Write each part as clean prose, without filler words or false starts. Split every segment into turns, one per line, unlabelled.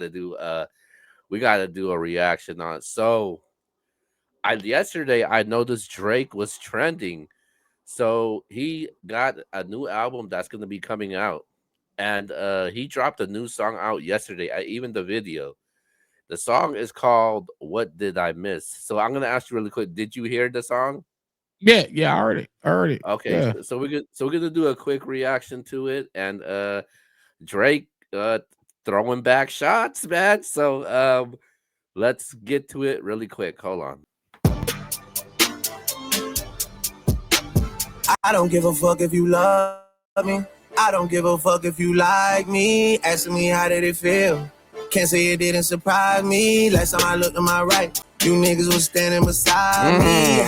to do we got to do a reaction on. So I yesterday I noticed Drake was trending. So he got a new album that's going to be coming out, and he dropped a new song out yesterday. Even the video. The song is called "What Did I Miss." So I'm going to ask you really quick. Did you hear the song?
Yeah, I heard it.
Okay,
Yeah.
so we're gonna do a quick reaction to it, and Drake throwing back shots, man. So let's get to it really quick. Hold on.
I don't give a fuck if you love me. I don't give a fuck if you like me. Asking me how did it feel? Can't say it didn't surprise me. Last time I looked to my right, you niggas was standing beside me.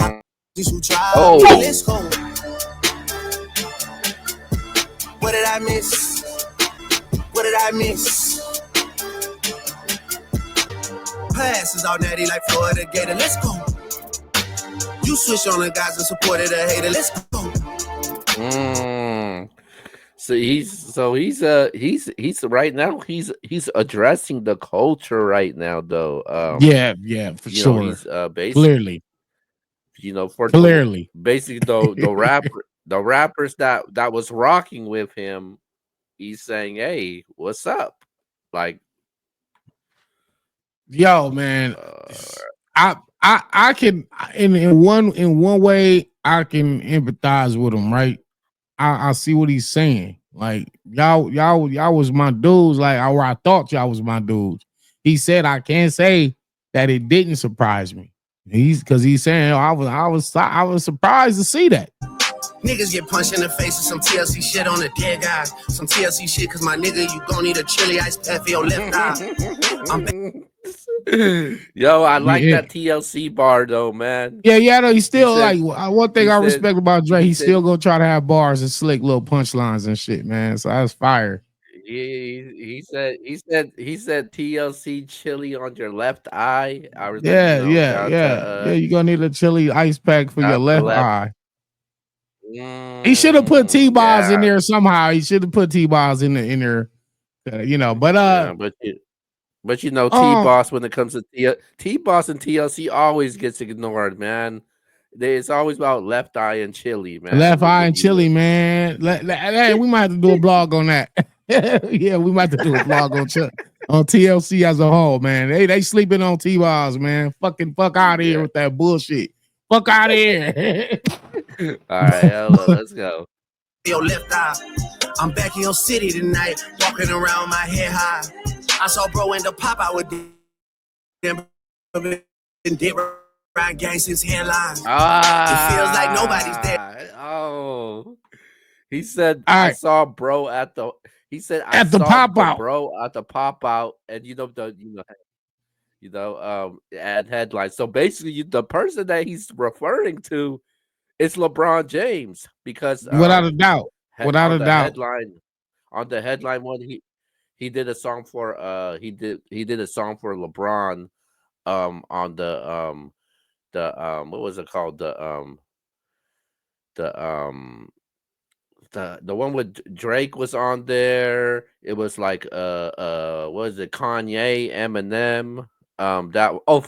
Who tried me? Let's go. What did I miss? What did I miss? Passes all natty like Florida Gator. Let's go. You switch on the guys and supported a hater. Let's go.
So he's right now he's addressing the culture right now though.
Yeah, for sure.
He's basically
Clearly.
For basically the rappers that was rocking with him, he's saying, "Hey, what's up?" Like,
yo, man, I can in one way I can empathize with him, right? I see what he's saying. Like y'all was my dudes, like or I thought y'all was my dudes. He said I can't say that it didn't surprise me. He's saying I was surprised to see that.
Niggas get punched in the face with some TLC shit on the dead guy. Some TLC shit, cause my nigga, you gon' need a chili ice pack for your left eye.
Yo, I like that TLC bar though, man.
Yeah, no, he's still like one thing I respect about Dre, he's still gonna try to have bars and slick little punchlines and shit, man. So that's fire.
He said TLC chili on your left eye.
Yeah. You're gonna need a chili ice pack for your left eye. He should have put T-Boss in there somehow. He should have put T-Boss in there, but
But T-Boss when it comes to T-Boss and TLC always gets ignored, man. It's always about left eye and chili, man.
Left eye and chili, man. We might have to do a blog on that. Yeah, we might have to do a blog on TLC as a whole, man. They sleeping on T-Boss, man. Fuck out of here with that bullshit. Fuck out of here.
All right, let's go.
Your left eye. I'm back in your city tonight, walking around my head high. I saw bro end up pop out with them and did around gang since headlines. It feels like nobody's there.
Oh, he said I saw bro at the. He said I saw
pop out,
bro at the pop out, and add headlines. So basically, the person that he's referring to is LeBron James because
without a doubt,
headline on the headline one he did a song for he did a song for LeBron on the what was it called the one with Drake was on there. It was like what was it, Kanye, Eminem,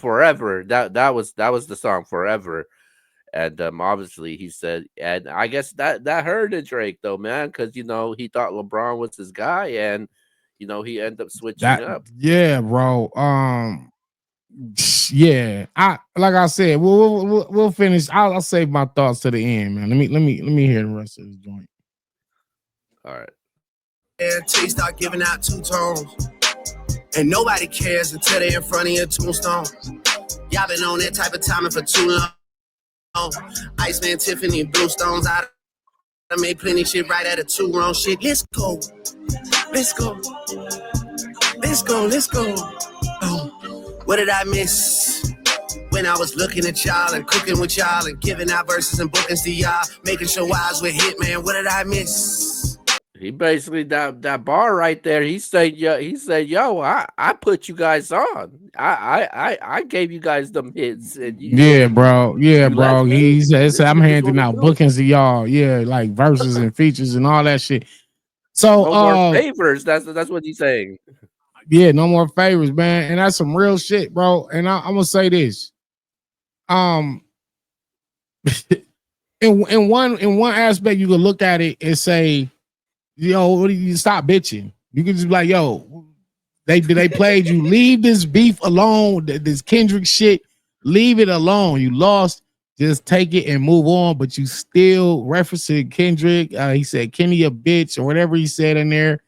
Forever. That was the song Forever. And obviously he said, and I guess that hurted Drake though, man, because he thought LeBron was his guy, and he ended up switching up.
Yeah, bro. Yeah. Like I said, we'll finish. I'll save my thoughts to the end, man. Let me hear the rest of this joint.
All right.
Until you start giving out two tones, and nobody cares until they're in front of your tombstone. Y'all been on that type of timing for too long. Iceman, Tiffany, Bluestones. I made plenty shit right at a two wrong shit. Let's go. What did I miss? When I was looking at y'all and cooking with y'all and giving out verses and bookings to y'all, making sure I was with Hitman. What did I miss?
He basically that bar right there. He said, yo, I put you guys on. I gave you guys them hits. And
bro. He says I'm handing out bookings to y'all. Yeah, like verses and features and all that shit. So
more favors. That's what he's saying.
Yeah, no more favors, man. And that's some real shit, bro. And I'm gonna say this. Um, in one aspect, you can look at it and say, yo, what do you stop bitching? You can just be like, yo, they played you. Leave this beef alone. This Kendrick shit. Leave it alone. You lost. Just take it and move on. But you still referencing Kendrick. He said Kenny a bitch or whatever he said in there.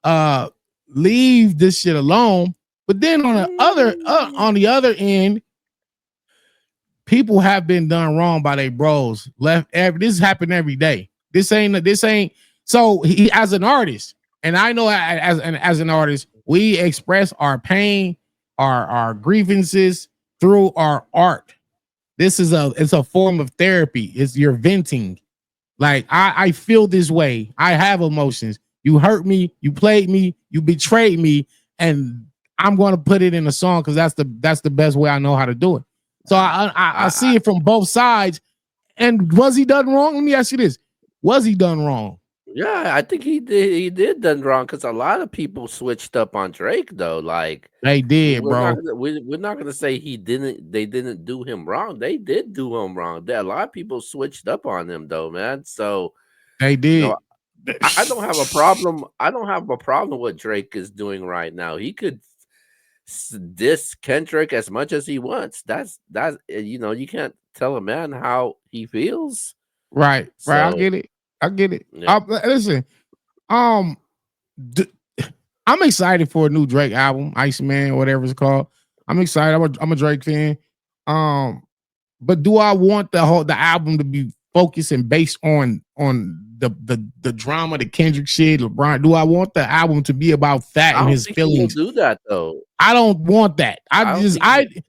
Uh, leave this shit alone. But then on the other end, people have been done wrong by their bros. This happened every day. This ain't. So he as an artist, and I know as an artist, we express our pain, our grievances through our art. It's a form of therapy. It's your venting. Like I feel this way. I have emotions. You hurt me. You played me. You betrayed me, and I'm going to put it in a song because that's the best way I know how to do it. So I see
I,
it from both sides. And was he done wrong? Let me ask you this: was he done wrong?
yeah, I think he did done wrong because a lot of people switched up on Drake though. Like
They did,
we're not
bro.
gonna we're not gonna say he didn't they didn't do him wrong. They did do him wrong. A lot of people switched up on him though, man. So
They
you know,
did.
I don't have a problem. I don't have a problem with what Drake is doing right now. He could diss Kendrick as much as he wants. That's you can't tell a man how he feels.
Right, right. I
So
get it. I get it.
yeah.
Listen, um, d- I'm excited for a new Drake album, Iceman, whatever it's called. I'm excited. I'm a Drake fan. Um, but do I want the album to be focused and based on the drama, the Kendrick shit, LeBron? Do I want the album to be about that
I
and
don't
his
think he will
feelings?
do that though.
I don't want that.
I don't think he.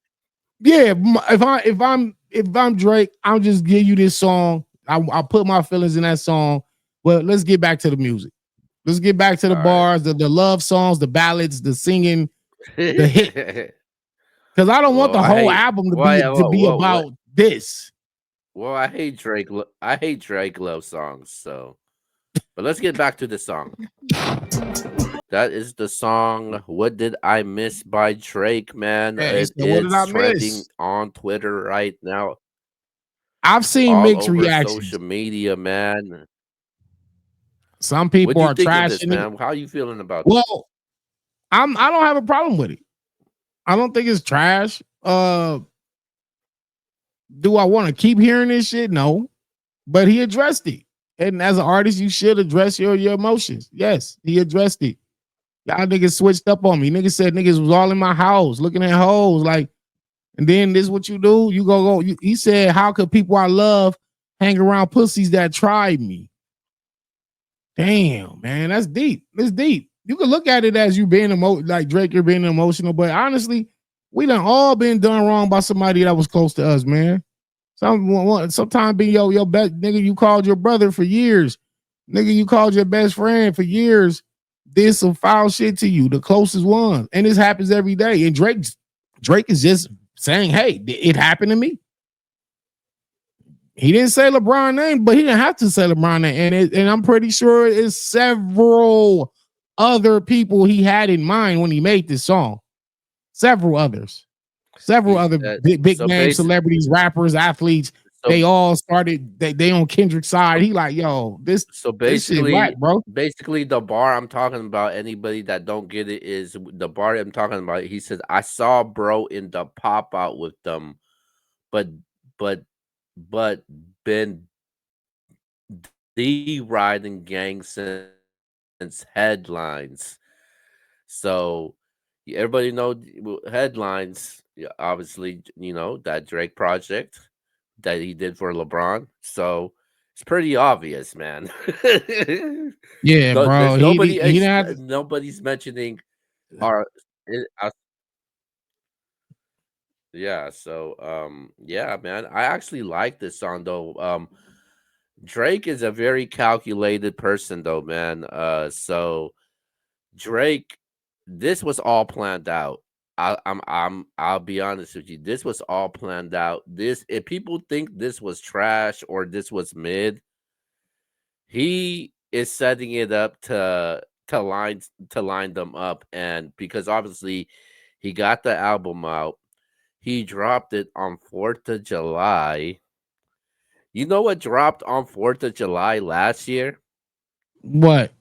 Yeah. If I'm Drake, I'll just give you this song. I'll put my feelings in that song. But let's get back to the music. Let's get back to the
All right.
bars, the love songs, the ballads, the singing, the hit. Because I don't want
Well,
the
I
whole
hate.
album to be
Why?
to be
What?
about this.
Well, I hate Drake. I hate Drake love songs. So, but let's get back to the song. That is the song "What Did I Miss" by Drake. Man,
Hey, so what did
it's
I
trending
miss?
on Twitter right now,
I've seen
all
mixed
over social
reactions.
media. Man,
Some
what
people
do you
are
think of this,
trashing it.
man? How you feeling about this?
Well, I don't have a problem with it. I don't think it's trash. Do I want to keep hearing this shit? No. But he addressed it. And as an artist, you should address your emotions. Yes, he addressed it. Y'all niggas switched up on me. Niggas said niggas was all in my house looking at hoes. Like, and then this what you do? You go. He said, how could people I love hang around pussies that tried me? Damn, man, that's deep. It's deep. You can look at it as you being like Drake, you're being emotional, but honestly, we done all been done wrong by somebody that was close to us, man. Sometimes be your best nigga, you called your brother for years. Nigga, you called your best friend for years. Did some foul shit to you, the closest one. And this happens every day. And Drake is just saying, hey, it happened to me. He didn't say LeBron name, but he didn't have to say LeBron name. And I'm pretty sure it's several other people he had in mind when he made this song. Several others. Several
He
other big
so
name
basic.
celebrities, rappers, athletes. They
So
all started. They on Kendrick's side. He like, yo, this
so
this shit whack,
basically,
bro.
the bar I'm talking about. Anybody that don't get it is the bar I'm talking about. He says, "I saw bro in the pop out with them, but but but been the riding gang since headlines." So everybody know headlines. Yeah, obviously, that Drake project that he did for LeBron. So it's pretty obvious, man.
Yeah,
No,
bro.
there's
He he not.
nobody's mentioning our. Yeah, so yeah, man. I actually like this song though. Drake is a very calculated person though, man. So Drake, this was all planned out. I'll be honest with you. This was all planned out. This if people think this was trash or this was mid, he is setting it up to line them up, and because obviously he got the album out, he dropped it on 4th of July. You know what dropped on 4th of July last year?
What?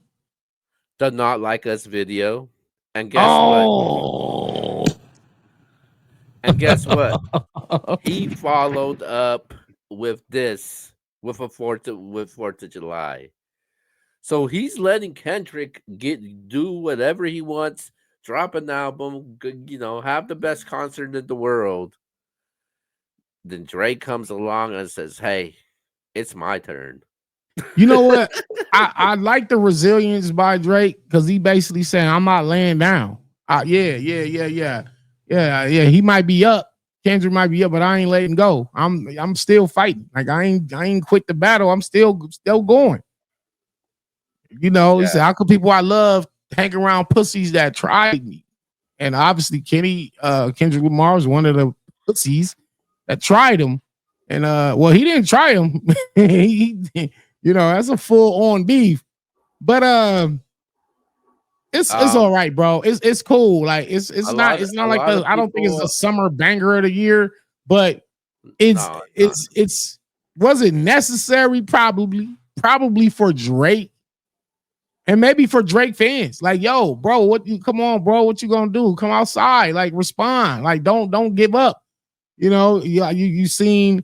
The Not Like Us video. And guess what?
Oh.
And guess what? He followed up with this with 4th of July. So he's letting Kendrick do whatever he wants, drop an album, have the best concert in the world. Then Drake comes along and says, "Hey, it's my turn."
You know what? I like the resilience by Drake because he basically saying I'm not laying down. Yeah. He might be up. Kendrick might be up, but I ain't letting go. I'm still fighting. Like I ain't quit the battle. I'm still going. You know, he said,
Yeah,
how come people I love hang around pussies that tried me? And obviously Kendrick Lamar is one of the pussies that tried him. And well, he didn't try him. he, that's a full on beef. But it's all
um,
right, bro. It's cool. Like
a
it's not
a
like
lot of
I don't think it's a
people,
summer banger of the year, but it's
no, it's not.
it's was it necessary? Probably for Drake and maybe for Drake fans. Like, yo, bro, come on, bro, what you gonna do? Come outside, like respond, like don't give up. You seen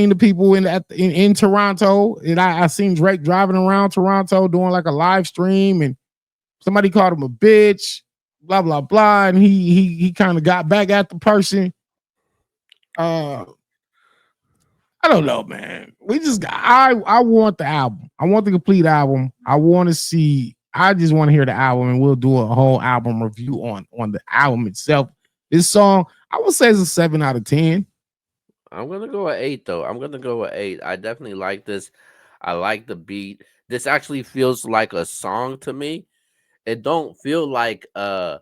the people in Toronto, and I seen Drake driving around Toronto doing like a live stream, and somebody called him a bitch, blah blah blah, and he kind of got back at the person. Uh, I don't know, man. I want the album. I want the complete album. I want to see. I just want to hear the album, and we'll do a whole album review on the album itself. This song, I would say, is a 7 out of 10.
I'm gonna go with 8 though. I'm gonna go with 8. I definitely like this. I like the beat. This actually feels like a song to me. It don't feel like it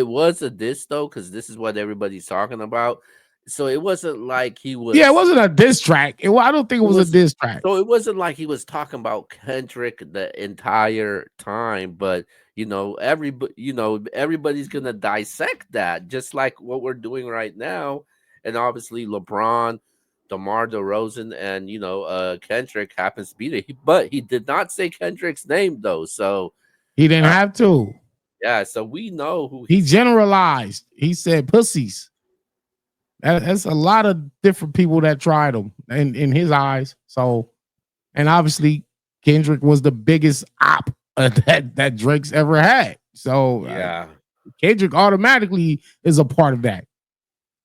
was a diss though, because this is what everybody's talking about. So it wasn't like he
Yeah, it
was
wasn't a diss track. I don't think it
it
was a
was
diss track.
so it wasn't like he was talking about Kendrick the entire time, but everybody's gonna dissect that just like what we're doing right now. And obviously LeBron, DeMar DeRozan, and Kendrick happens to be there. But he did not say Kendrick's name though. So
He didn't
uh,
have to.
yeah, so we know who
He
he's.
generalized. He said pussies. That's a lot of different people that tried him in his eyes. So, and obviously Kendrick was the biggest op that Drake's ever had. So
Yeah,
Kendrick automatically is a part of that.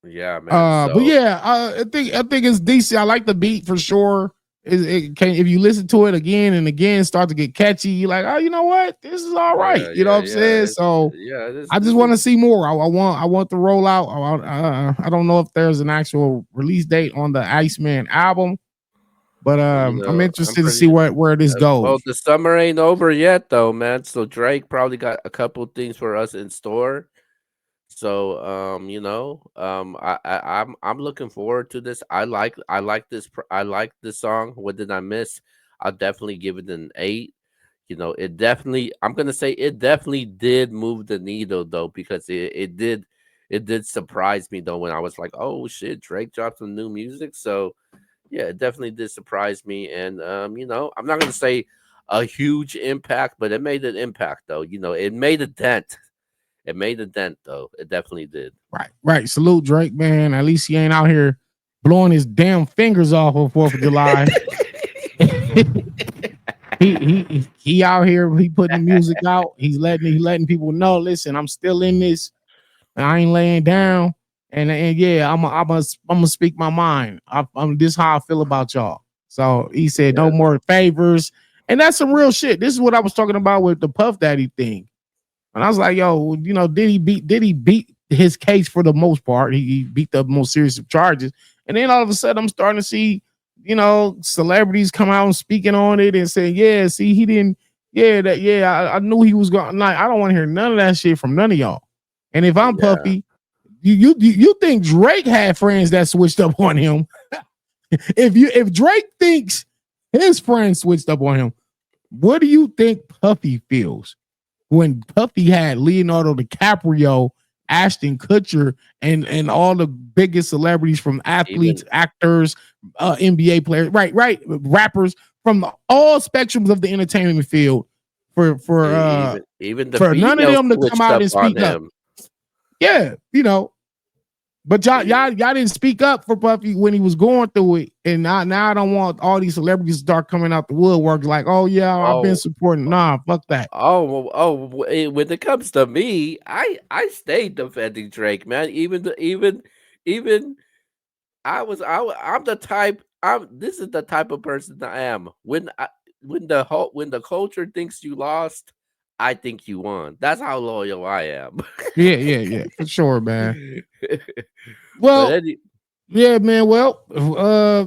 yeah, man.
But
So
yeah, I think it's decent. I like the beat for sure. If you listen to it again and again, start to get catchy. You're like, oh, you know what? This is all right.
yeah,
You know
yeah,
what I'm saying?
yeah.
So
Yeah, this
I just
this
want
is
to see more. I want the rollout. I don't know if there's an actual release date on the Iceman album, but I'm
I'm
interested to see
pretty.
where this
Well,
goes.
the summer ain't over yet, though, man. So Drake probably got a couple things for us in store. So, I'm looking forward to this. I like this song. What did I miss? I'll definitely give it an 8. It definitely. I'm gonna say it definitely did move the needle though, because it did surprise me though when I was like, oh shit, Drake dropped some new music. So yeah, it definitely did surprise me. And I'm not gonna say a huge impact, but it made an impact though. It made a dent. It made a dent though. It definitely did.
Right. Salute Drake, man. At least he ain't out here blowing his damn fingers off on 4th of July. he out here. He putting the music out. He letting people know. Listen, I'm still in this. And I ain't laying down. And yeah, I'm gonna speak my mind. I'm this how I feel about y'all. So he said no
Yeah,
more favors, and that's some real shit. This is what I was talking about with the Puff Daddy thing. And I was like, yo, did he beat his case for the most part? He beat the most serious of charges. And then all of a sudden I'm starting to see, celebrities come out and speaking on it and saying, yeah, see, he didn't, I knew he was going. Like, I don't want to hear none of that shit from none of y'all. And if I'm
yeah,
Puffy, you think Drake had friends that switched up on him? If Drake thinks his friends switched up on him, What do you think Puffy feels when Puffy had Leonardo DiCaprio, Ashton Kutcher, and all the biggest celebrities from athletes,
Even
actors, NBA players, right, rappers from all spectrums of the entertainment field for for uh
even the
for none of
females
them to come
switched
out
up
and
on
speak up.
him.
Yeah, but
Yeah.
y'all didn't speak up for Puffy when he was going through it, and now I don't want all these celebrities to start coming out the woodwork like, oh yeah, I've been
Oh,
supporting. Nah, fuck that.
when it comes to me, I stayed defending Drake, man. Even I'm the type. This is the type of person I am. When the culture thinks you lost, I think you won. That's how loyal I am.
Yeah, for sure, man.
But
Well,
any
yeah, man. Well,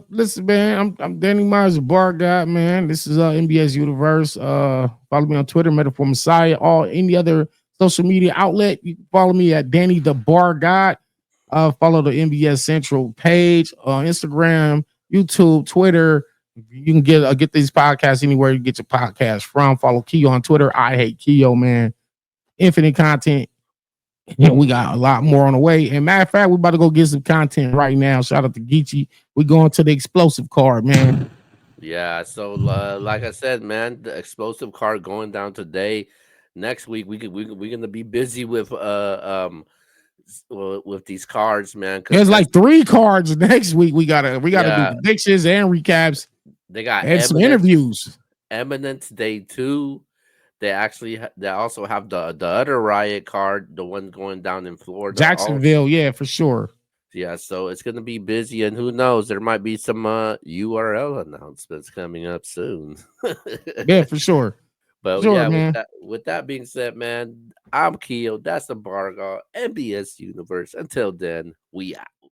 listen, man. I'm Danny Myers, a bar guy, man. This is NBS Universe. Follow me on Twitter, Metaphor Messiah. All any other social media outlet, you can follow me at Danny the Bar God. Follow the NBS Central page on Instagram, YouTube, Twitter. You can get these podcasts anywhere you get your podcast from. Follow Keo on Twitter. I hate Keo, man. Infinite content. And we got a lot more on the way. And matter of fact, we're about to go get some content right now. Shout out to Geechee. We're going to the explosive card, man.
Yeah, so like I said, man, the explosive card going down today. Next week we're gonna be busy with with these cards, man, because
There's like 3 cards next week. We gotta do
yeah,
predictions and recaps
they got
and some interviews.
Eminence Day 2. They also have the other riot card, the one going down in Florida. Also,
Jacksonville, yeah, for sure.
yeah, so it's gonna be busy, and who knows, there might be some URL announcements coming up soon.
Yeah, for sure. For
But
sure,
yeah,
man.
with that being said, man, I'm Keo. That's the Bargo, MBS Universe. Until then, we out.